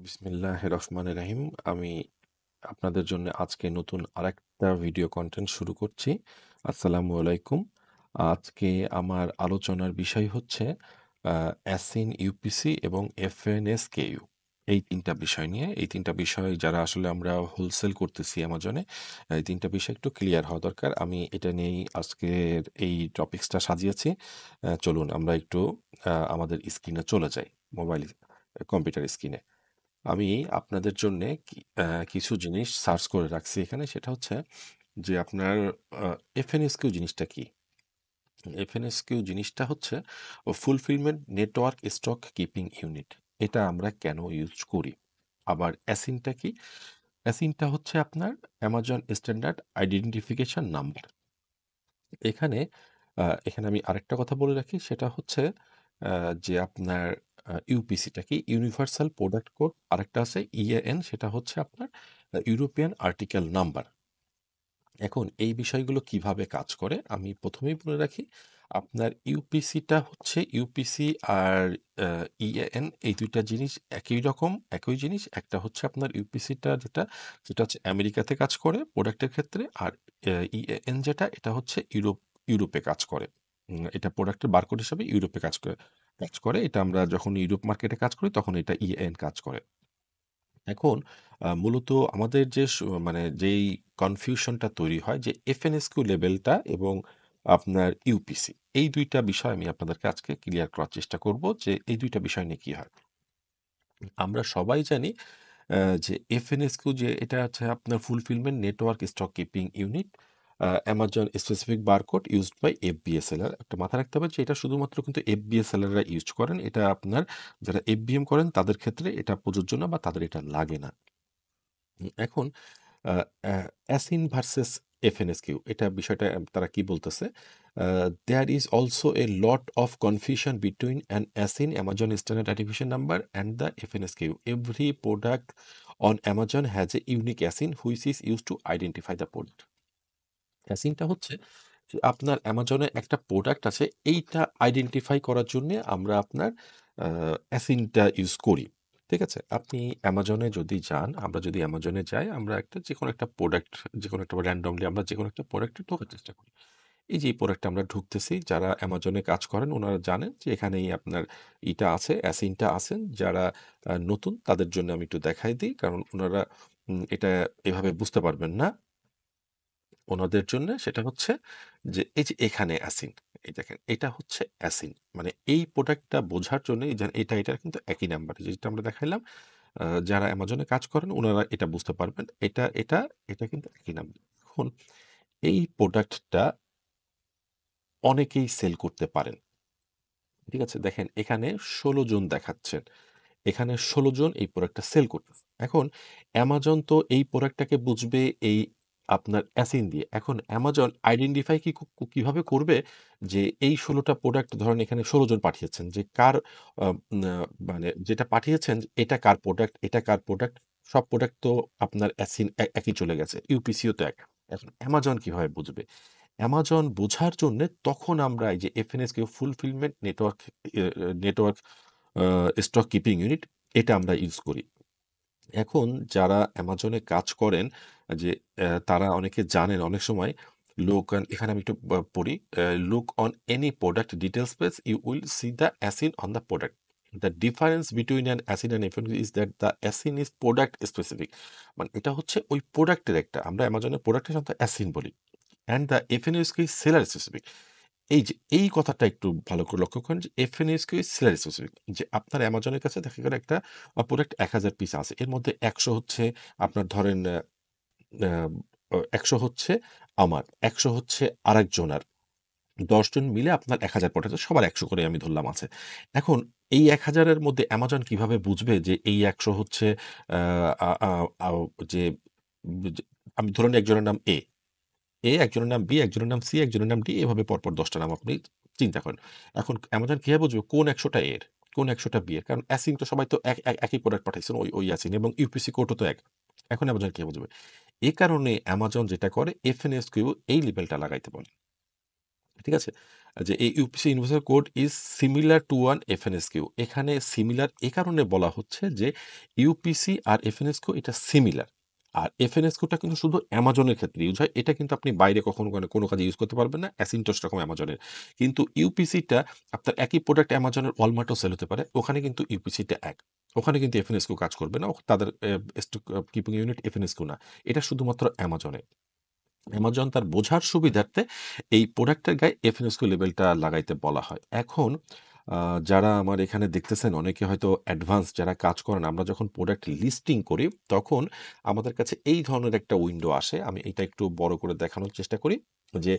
বিসমিল্লাহির রহমানির রহিম। আমি আপনাদের জন্য আজকে নতুন আরেকটা ভিডিও কন্টেন্ট শুরু করছি। আসসালামু আলাইকুম। আজকে আমার আলোচনার বিষয় হচ্ছে অ্যাসিন, ইউপিসি এবং এফএনএসকেইউ। এই ৩ টা বিষয় নিয়ে। এই ৩ টা বিষয় যারা আসলে আমরা হোলসেল করতেছি অ্যামাজনে, এই ৩ টা বিষয় একটু ক্লিয়ার হওয়া দরকার। আমি এটা নিয়েই আজকের এই টপিক্সটা সাজিয়েছি। চলুন আমরা একটু আমাদের স্ক্রিনে চলে যাই, মোবাইল কম্পিউটার স্ক্রিনে। আমি আপনাদের জন্যে কিছু জিনিস সার্চ করে রাখছি এখানে। সেটা হচ্ছে যে আপনার এফএনএসকিউ জিনিসটা কি? এফএনএসকিউ জিনিসটা হচ্ছে fulfilment network stock keeping unit. এটা আমরা কেন ইউজ করি? আবার অ্যাসিনটা কি? অ্যাসিনটা হচ্ছে আপনার অ্যামাজন স্ট্যান্ডার্ড আইডেন্টিফিকেশন নাম্বার। এখানে এখানে আমি আরেকটা কথা বলে রাখি, সেটা হচ্ছে যে আপনার ইউপিসিটা কি? Universal product code. আরেকটা আছে ইএএন, সেটা হচ্ছে আপনার ইউরোপিয়ান আর্টিকেল নাম্বার। এখন এই বিষয়গুলো কিভাবে কাজ করে আমি প্রথমেই বলে রাখি। আপনার ইউপিসিটা হচ্ছে ইউপিসি আর ইএএন, এই ২ টা জিনিস একই রকম, একই জিনিস। একটা হচ্ছে আপনার ইউপিসিটা যেটা হচ্ছে আমেরিকাতে কাজ করে প্রোডাক্টের ক্ষেত্রে, আর ইএএন যেটা এটা হচ্ছে ইউরোপে কাজ করে। এটা প্রোডাক্টের বারকোড হিসাবে ইউরোপে কাজ করে। এটা আমরা যখন ইউরোপ মার্কেটে কাজ করি তখন এটা ইএএন কাজ করে। এখন মূলত আমাদের যে মানে যেই কনফিউশনটা তৈরি হয় যে এফএনএসকিউ লেভেলটা এবং আপনার ইউপিসি, এই ২ টা বিষয় আমি আপনাদেরকে আজকে ক্লিয়ার করার চেষ্টা করব যে এই ২ টা বিষয় নিয়ে কি হয়। আমরা সবাই জানি যে এফএনএসকিউ যে এটা হচ্ছে আপনার fulfillment network stock keeping unit, Amazon specific barcode used by FBSLR. একটা মাথায় রাখতে হবে যে এটা শুধুমাত্র কিন্তু এফবিএসএলআররা ইউজ করেন। এটা আপনার যারা এফবিএম করেন তাদের ক্ষেত্রে এটা প্রযোজ্য না বা তাদের এটা লাগে না। এখন আ অ্যা অ্যাসিন ভার্সাস এফএনএসকিউ এটা বিষয়টা তারা কি বলতেছে? "There is also a lot of confusion between an ASIN Amazon Standard Identification Number and the FNSKU. Every product on Amazon has a unique ASIN which is used to identify the product." অ্যাসিনটা হচ্ছে যে আপনার অ্যামাজনে একটা product আছে, এইটা identify করার জন্যে আমরা আপনার আ অ্যাসিনটা ইউজ করি। ঠিক আছে? আপনি অ্যামাজনে যদি যান, আমরা যদি অ্যামাজনে যাই, আমরা যেকোনো একটা প্রোডাক্ট, যেকোনো একটা র‍্যান্ডমলি আমরা যেকোনো একটা প্রোডাক্টে ঢোকার চেষ্টা করি। এই যে এই প্রোডাক্টে আমরা ঢুকতেছি, যারা অ্যামাজনে কাজ করেন উনারা জানেন যে এখানেই আপনার ইটা আছে, অ্যাসিনটা আছেন। যারা নতুন তাদের জন্য আমি একটু দেখাই দিই। কারণ উনারা এটা এভাবে বুঝতে পারবেন না। ওনাদের জন্য সেটা হচ্ছে যে এই যে এখানে অ্যাসিন, এই দেখেন এটা হচ্ছে অ্যাসিন। মানে এই প্রোডাক্টটা বোঝার জন্য এই যে এটার কিন্তু একই নাম্বার যেটা আমরা দেখাইলাম। যারা অ্যামাজনে কাজ করেন উনারা এটা বুঝতে পারবেন। এটা কিন্তু একই নাম্বার। এখন এই প্রোডাক্টটা অনেকেই সেল করতে পারেন। ঠিক আছে? দেখেন এখানে ১৬ জন দেখাচ্ছেন। এখানে ১৬ জন এই প্রোডাক্টটা সেল করতেছে। এখন অ্যামাজন তো এই প্রোডাক্টটাকে বুঝবে এই আপনার অ্যাসিন দিয়ে। এখন অ্যামাজন আইডেন্টিফাই কিভাবে করবে যে এই ১৬ টা প্রোডাক্ট ধরেন এখানে ১৬ জন পাঠিয়েছেন যে কার আ না মানে যেটা পাঠিয়েছেন এটা কার প্রোডাক্ট, এটা কার প্রোডাক্ট। সব প্রোডাক্ট তো আপনার অ্যাসিন একই চলে গেছে। ইউপিসিও তো এক। এখন অ্যামাজন কিভাবে বুঝবে? অ্যামাজন বোঝার জন্যে তখন আমরা এই যে এফএনএসকিউ ফুলফিলমেন্ট নেটওয়ার্ক আ স্টক কিপিং ইউনিট এটা আমরা ইউজ করি। এখন যারা অ্যামাজনে কাজ করেন যে তারা অনেকে জানেন অনেক সময় এখানে আমি একটু পড়ি। "Look on any product details page, you will see the ASIN on the product. The difference between an ASIN and FNQ is that the ASIN is product specific." মানে এটা হচ্ছে ওই প্রোডাক্টের একটা, আমরা অ্যামাজনের প্রোডাক্টের সাথে ASIN বলি। "And the FNQ is seller specific." এই যে এই কথাটা একটু ভালো করে লক্ষ্য করেন যে এফএনএসকিউ ইজ সেলার স্পেসিফিক। যে আপনার অ্যামাজনের কাছে দেখা গেল একটা প্রোডাক্ট ১,০০০ পিস আছে। এর মধ্যে ১০০ হচ্ছে আপনার ধরেন আ ১০০ হচ্ছে আমার, ১০০ হচ্ছে আরেকজনার। ১০ জন মিলে আপনার ১,০০০ প্রোডাক্ট সবার ১০০ করে আমি ধরলাম আছে। এখন এই ১,০০০ এর মধ্যে অ্যামাজন কিভাবে বুঝবে যে এই ১০০ হচ্ছে আ আ আ আও যে যে আমি ধরে নিই একজনের নাম এ। একজনের নাম বি, একজনের নাম সি, একজনের নাম ডি, এভাবে পরপর ১০ টা নাম আপনি চিন্তা করেন। এখন অ্যামাজন কিভাবে বুঝবে কোন ১০০ টা এর, কোন ১০০ টা বি এর? কারণ অ্যাসিন তো সবাই তো একই প্রোডাক্ট পাঠাইছেন ওই অ্যাসিন এবং ইউপিসি কোডও তো এক। এখন অ্যামাজন কিভাবে বুঝবে? এ কারণে অ্যামাজন যেটা করে এফএনএসকিউ এই লেবেলটা লাগাইতে বলে। ঠিক আছে? যে এই UPC universal code is similar to one FNSKU. এখানে সিমিলার এ কারণে বলা হচ্ছে যে ইউপিসি আর এফএনএসকিউ এটা সিমিলার। আর এফএনএসকিউটা কিন্তু শুধু অ্যামাজনের ক্ষেত্রে ইউজ হয়। এটা কিন্তু আপনি বাইরে কখনো কোনো কাজে ইউজ করতে পারবেন না। অ্যাসিনটস রকম অ্যামাজনের। কিন্তু ইউপিসিটা আপনার একই প্রোডাক্ট অ্যামাজনের ওয়ালমার্টেও সেল হতে পারে। ওখানে কিন্তু ইউপিসিটা এক। ওখানে কিন্তু এফএনএসকিউ কাজ করবে না। তাদের স্টক কিপিং ইউনিট এফএনএসকিউ না। এটা শুধুমাত্র অ্যামাজনে। অ্যামাজন তার বোঝার সুবিধার্থে এই প্রোডাক্টের গায়ে এফএনএসকিউ লেবেলটা লাগাইতে বলা হয়। এখন যারা আমার এখানে দেখতেছেন অনেকে হয়তো অ্যাডভান্স যারা কাজ করেন, আমরা যখন প্রোডাক্ট লিস্টিং করি তখন আমাদের কাছে এই ধরনের একটা উইন্ডো আসে। আমি এটা একটু বড় করে দেখানোর চেষ্টা করি যে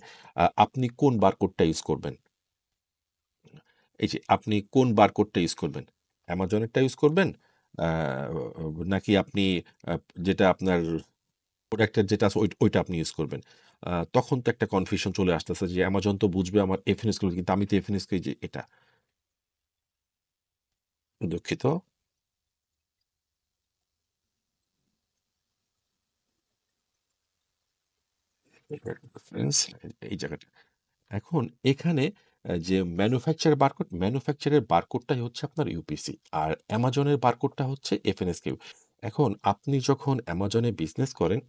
আপনি কোন বারকোডটা ইউজ করবেন। এই যে আপনি কোন বারকোডটা ইউজ করবেন? অ্যামাজনেরটা ইউজ করবেন? আ নাকি আপনি আ যেটা আপনার প্রোডাক্টের যেটা আছে ওইটা আপনি ইউজ করবেন। তখন তো একটা কনফিউশন চলে আসতেছে যে অ্যামাজন তো বুঝবে আমার এফএনএসকিউ কিন্তু আমি তো এফএনএসকিউ যে এটা। দুঃখিত। রেফারেন্স এই জায়গাটা। এখন এখানে যে ম্যানুফ্যাকচারের বারকোডটাই হচ্ছে আপনার ইউপিসি। আর অ্যামাজনের বারকোডটা হচ্ছে এফএনএসকিউ। এখন আপনি যখন অ্যামাজনে বিজনেস করেন,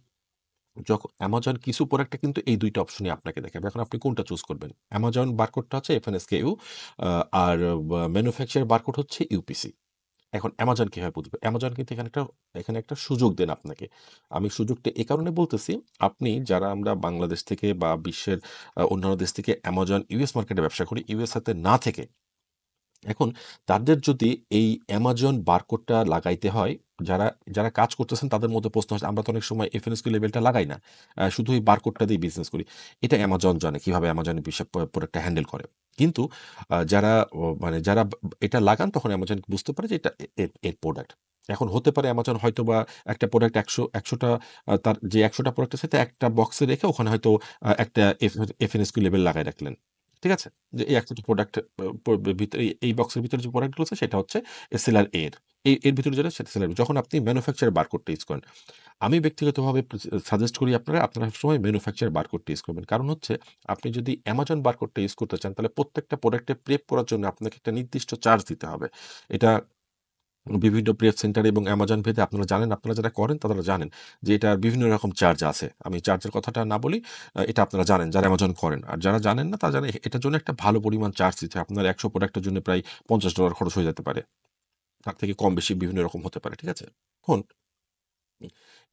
যখন অ্যামাজন কিছু প্রোডাক্টে কিন্তু এই ২ টা অপশনই আপনাকে দেখাবে। এখন আপনি কোনটা চুজ করবেন? অ্যামাজন বারকোডটা হচ্ছে এফএনএসকিউ, আর ম্যানুফ্যাকচার বারকোড হচ্ছে ইউপিসি। এখন অ্যামাজন কিভাবে বুঝবে? অ্যামাজন কিন্তু এখানে একটা সুযোগ দেন আপনাকে। আমি সুযোগটা এ কারণে বলতেছি, আপনি যারা আমরা বাংলাদেশ থেকে বা বিশ্বের অন্যান্য দেশ থেকে অ্যামাজন ইউএস মার্কেটে ব্যবসা করি, ইউএসএ তে না থেকে এখন তাদের যদি এই অ্যামাজন বারকোডটা লাগাইতে হয়, যারা কাজ করতেছেন তাদের মধ্যে প্রশ্ন আসে, আমরা তো অনেক সময় এফএনএসকিউ লেবেলটা লাগাই না। শুধু এই বারকোডটা দিয়ে বিজনেস করি। এটা অ্যামাজন জানে কিভাবে অ্যামাজনের বিষয় প্রোডাক্টটা হ্যান্ডেল করে। কিন্তু যারা মানে যারা এটা লাগান তখন অ্যামাজন বুঝতে পারে যে এটা এর প্রোডাক্ট। এখন হতে পারে অ্যামাজন হয়তোবা একটা প্রোডাক্ট ১০০ টা তার যে ১০০ টা প্রোডাক্ট আছে তাতে একটা বক্সে রেখে ওখানে হয়তো একটা এফএনএসকিউ লেবেল লাগায় রাখলেন। ঠিক আছে? যে এই ১০০ টা প্রোডাক্ট ভিতরে এই বক্সের ভিতরে যে প্রোডাক্টগুলো আছে সেটা হচ্ছে সেলার এ এর। এর ভিতরে যেটা সেটা সেলার বি। যখন আপনি ম্যানুফ্যাকচার বারকোডটা ইউজ করেন, আমি ব্যক্তিগতভাবে সাজেস্ট করি আপনারা সবসময় ম্যানুফ্যাকচার বারকোডটা ইউজ করবেন। কারণ হচ্ছে আপনি যদি অ্যামাজন বারকোডটা ইউজ করতে চান তাহলে প্রত্যেকটা প্রোডাক্টে প্রেপ করার জন্য আপনাকে একটা নির্দিষ্ট চার্জ দিতে হবে। এটা বিভিন্ন প্রেস সেন্টার এবং অ্যামাজন ভেদে আপনারা জানেন, আপনারা যারা করেন তারা জানেন যে এটার বিভিন্ন রকম চার্জ আছে। আমি চার্জের কথাটা না বলি, এটা আপনারা জানেন যারা অ্যামাজন করেন। আর যারা জানেন না তারা জানেন এটার জন্য একটা ভালো পরিমাণ চার্জ দিতে হয়। আপনার ১০০ প্রোডাক্টের জন্য প্রায় $৫০ খরচ হয়ে যেতে পারে। তার থেকে কম বেশি বিভিন্ন রকম হতে পারে। ঠিক আছে? এখন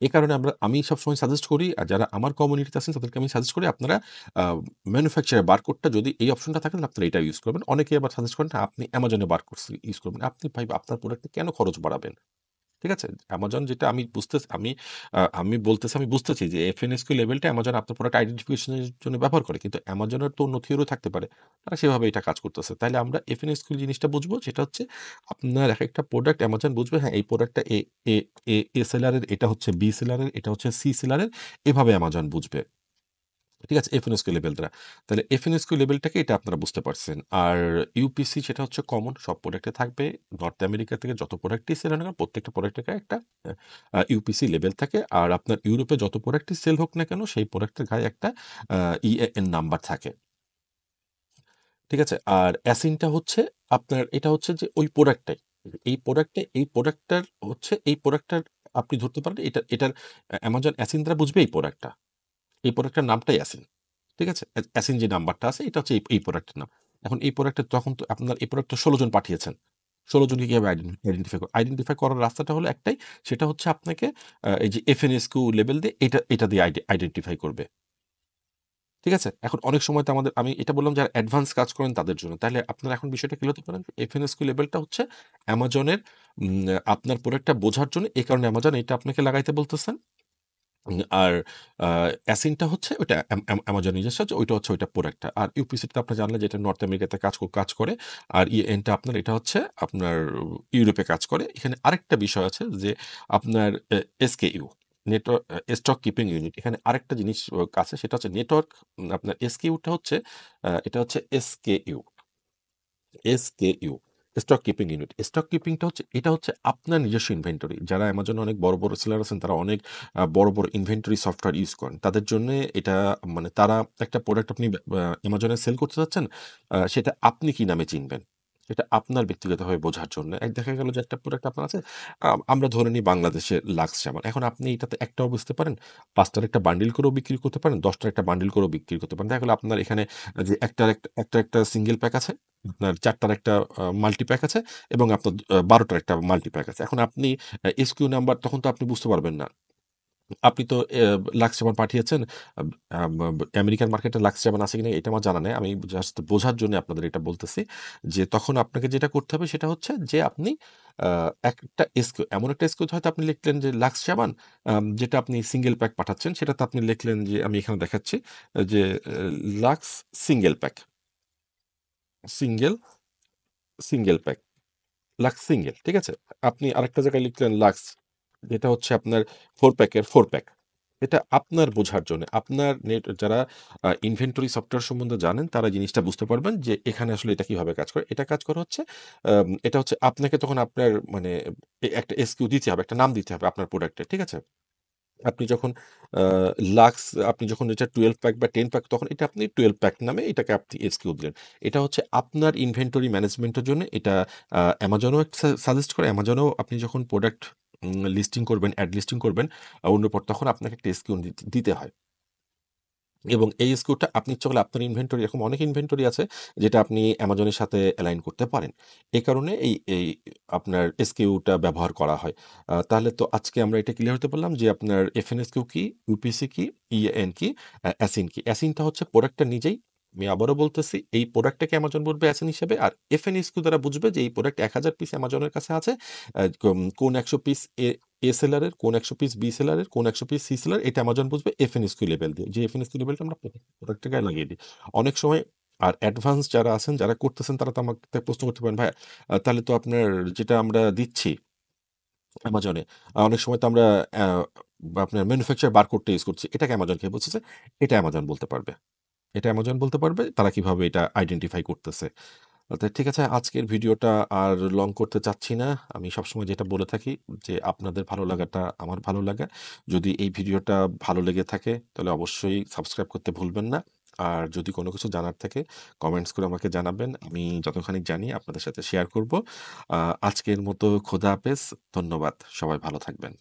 এ কারণে আমি সবসময় সাজেস্ট করি, আর যারা আমার কমিউনিটিতে আছেন তাদেরকে আমি সাজেস্ট করি আপনারা আ ম্যানুফ্যাকচারের বারকোডটা যদি এই অপশনটা থাকে তাহলে আপনারা এটা ইউজ করবেন। অনেকে আবার সাজেস্ট করেন আপনি অ্যামাজনের বারকোডস ইউজ করবেন। আপনি ভাই আপনার প্রোডাক্টে কেন খরচ বাড়াবেন? ঠিক আছে? অ্যামাজন যেটা আমি বলতেছি, আমি বুঝতেছি যে এফএনএসকিউ লেভেলটা অ্যামাজন আপনার প্রোডাক্ট আইডেন্টিফিকেশন এর জন্য ব্যবহার করে। কিন্তু অ্যামাজনের তো অন্য থিওরিও থাকতে পারে। তারা সেভাবে এটা কাজ করতেছে। তাইলে আমরা এফএনএসকিউ জিনিসটা বুঝবো, সেটা হচ্ছে আপনার একেকটা প্রোডাক্ট অ্যামাজন বুঝবে, হ্যাঁ, এই প্রোডাক্টটা এ এ এ এ সেলারের, এটা হচ্ছে বি সেলারের, এটা হচ্ছে সি সেলারের। এভাবে অ্যামাজন বুঝবে। ঠিক আছে? এফএনএসকিউ লেভেলটা। তাহলে এফএনএসকিউ লেভেলটাকে এটা আপনারা বুঝতে পারছেন। আর ইউপিসি সেটা হচ্ছে কমন সব প্রোডাক্টে থাকবে। নর্থ আমেরিকা থেকে যত প্রোডাক্টই সেল হয় না কেন প্রত্যেকটা প্রোডাক্টের গায়ে একটা ইউপিসি লেভেল থাকে। আর আপনার ইউরোপে যত প্রোডাক্টই সেল হোক না কেন সেই প্রোডাক্টের গায়ে একটা ইএএন নাম্বার থাকে। ঠিক আছে? আর অ্যাসিনটা হচ্ছে আপনার এটা হচ্ছে যে ওই প্রোডাক্টটাই। এই প্রোডাক্টটার হচ্ছে এই প্রোডাক্টটার আপনি ধরতে পারেন এটার অ্যামাজন অ্যাসিন দ্বারা বুঝবে এই প্রোডাক্টটা। এই প্রোডাক্টটার নামটাই অ্যাসিন। ঠিক আছে? অ্যাসিন যে নাম্বারটা আছে এটা হচ্ছে এই প্রোডাক্টের নাম। এখন এই প্রোডাক্টটা তখন তো আপনার এই প্রোডাক্টটা ১৬ জন পাঠিয়েছেন। ১৬ জনকে কিভাবে আইডেন্টিফাই করার রাস্তাটা হলো একটাই। সেটা হচ্ছে আপনাকে এই যে এফএনএসকিউ লেবেল দিয়ে এটা দিয়ে আইডেন্টিফাই করবে। ঠিক আছে? এখন অনেক সময় তো আমি এটা বললাম যারা অ্যাডভান্স কাজ করেন তাদের জন্য। তাহলে আপনারা এখন বিষয়টা ক্লিয়ার হতে পারেন। এফএনএসকিউ লেবেলটা হচ্ছে অ্যামাজনের আপনার প্রোডাক্টটা বোঝার জন্য, এই কারণে অ্যামাজন এটা আপনাকে লাগাইতে বলতেছেন। আর আ অ্যাসিনটা হচ্ছে ওইটা অ্যামাজন নিজস্ব হচ্ছে ওইটা হচ্ছে ওইটা প্রোডাক্টটা। আর ইউপিসি তো আপনারা জানলেন যে এটা নর্থ আমেরিকাতে কাজ করে। আর ইএনটা আপনার এটা হচ্ছে আপনার ইউরোপে কাজ করে। এখানে আরেকটা বিষয় আছে যে আপনার এসকেইউ স্টক কিপিং ইউনিট। এখানে আরেকটা জিনিস আছে সেটা হচ্ছে নেটওয়ার্ক। আপনার এসকেইউ টা হচ্ছে এটা হচ্ছে SKU. Stock keeping unit. Stock কিপিংটা হচ্ছে এটা হচ্ছে আপনার নিজস্ব ইনভেন্টরি। যারা অ্যামাজনে অনেক বড়, বড় সেলার আছেন তারা অনেক বড়, বড় ইনভেন্টরি সফটওয়্যার ইউজ করেন। তাদের জন্যে এটা মানে তারা একটা প্রোডাক্ট আপনি অ্যামাজনে সেল করতে চাচ্ছেন, সেটা আপনি কি নামে চিনবেন? সেটা আপনার ব্যক্তিগতভাবে বোঝার জন্য। দেখা গেল যে একটা প্রোডাক্ট আপনার আছে, আমরা ধরে নিই বাংলাদেশে লাক্স সাবান। এখন আপনি এটাতে একটাও বুঝতে পারেন, ৫ টার একটা বান্ডিল করেও বিক্রি করতে পারেন, ১০ টার একটা বান্ডিল করেও বিক্রি করতে পারেন। দেখা গেল আপনার এখানে যে একটা সিঙ্গেল প্যাক আছে, আপনার ৪ টার একটা মাল্টি প্যাক আছে এবং আপনার ১২ টার একটা মাল্টি প্যাক আছে। এখন আপনি এসকিউ নাম্বার তখন তো আপনি বুঝতে পারবেন না। আপনি তো লাক্স সাবান পাঠিয়েছেন। আব আব আব আমেরিকান মার্কেটে লাক্স সাবান আছে কিনা এটা আমার জানা নাই। আমি জাস্ট বোঝার জন্য আপনাদের এটা বলতেছি। যে তখন আপনাকে যেটা করতে হবে সেটা হচ্ছে যে আপনি আ একটা এসকিউ এমন একটা এসকিউ হয়তো আপনি লিখলেন যে লাক্স সাবান, যেটা আপনি সিঙ্গেল প্যাক পাঠাচ্ছেন সেটাতে আপনি লিখলেন যে আমি এখানে দেখাচ্ছি যে Lux single pack, single, single pack. Lux single, ঠিক আছে? আপনি আরেকটা জায়গায় লিখলেন লাক্স, যেটা হচ্ছে আপনার ৪ প্যাকের ৪ প্যাক। এটা আপনার বোঝার জন্য। আপনার যারা ইনভেন্টরি সফটওয়্যার সম্বন্ধে জানেন তারা জিনিসটা বুঝতে পারবেন যে এখানে আসলে এটা কিভাবে কাজ করে। এটা কাজ করে হচ্ছে এটা হচ্ছে আপনাকে তখন আপনার মানে একটা এসকিউ দিতে হবে, একটা নাম দিতে হবে আপনার প্রোডাক্টের, ঠিক আছে? আপনি যখন আ লাক্স আপনি যখন এটা 12 প্যাক বা 10 প্যাক তখন এটা আপনি 12 প্যাক নামে এটাকে আপনি এসকিউ দিলেন। এটা হচ্ছে আপনার ইনভেন্টরি ম্যানেজমেন্টের জন্য এটা Amazon ও সাজেস্ট করে। Amazon এও আপনি যখন প্রোডাক্ট লিস্টিং করবেন, এড লিস্টিং করবেন অন্যের পর তখন আপনাকে একটা এসকিউ দিতে হয়। এবং এই স্কিউটা আপনি ইচ্ছা করলে আপনার ইনভেন্টরি এরকম অনেক ইনভেন্টরি আছে যেটা আপনি অ্যামাজনের সাথে অ্যালাইন করতে পারেন। এই কারণে এই আপনার এসকিউটা ব্যবহার করা হয়। তাহলে তো আজকে আমরা এটা ক্লিয়ার হতে পারলাম যে আপনার এফএনএসকিউ কি, ইউপিসি কি, ইএএন কি, অ্যাসিন কি। অ্যাসিনটা হচ্ছে প্রোডাক্টটা নিজেই। আমি আবারও বলতেছি এই প্রোডাক্টটাকে অ্যামাজন বুঝবে অ্যাসিন হিসেবে আর এফএনএসকিউ দ্বারা বুঝবে যে এই প্রোডাক্ট ১,০০০ পিস অ্যামাজনের কাছে আছে। কোন ১০০ পিস এ সেলারের, কোন ১০০ পিস বি সেলারের, কোন ১০০ পিস সি সেলার এটা Amazon বুঝবে এফএনএসকিউ লেভেল দিয়ে। যে এফএনএসকিউ লেভেলটা আমরা প্রত্যেকটা গায়ে লাগিয়ে দিই। অনেক সময় আর অ্যাডভান্স যারা আছেন, যারা করতেছেন তারা তো আমাকে প্রশ্ন করতে পারেন, "ভাইয়া তাহলে তো আপনার যেটা আমরা দিচ্ছি Amazon এ অনেক সময় তো আমরা আপনার ম্যানুফ্যাকচার বারকোডটা ইউজ করছি। এটাকে Amazon কে বলতেছে?" এটা Amazon বলতে পারবে। এটা Amazon বলতে পারবে তারা কিভাবে এটা আইডেন্টিফাই করতেছে। ঠিক আছে, আজকের ভিডিওটা আর লং করতে চাচ্ছি না। আমি সবসময় যেটা বলে থাকি যে, আপনাদের ভালো লাগাটা আমার ভালো লাগা। যদি এই ভিডিওটা ভালো লেগে থাকে তাহলে অবশ্যই সাবস্ক্রাইব করতে ভুলবেন না। আর যদি কোনো কিছু জানার থাকে কমেন্টস করে আমাকে জানাবেন। আমি যতখানি জানি আপনাদের সাথে শেয়ার করব। আ আজকের মতো খোদা হাফেজ। ধন্যবাদ। সবাই ভালো থাকবেন।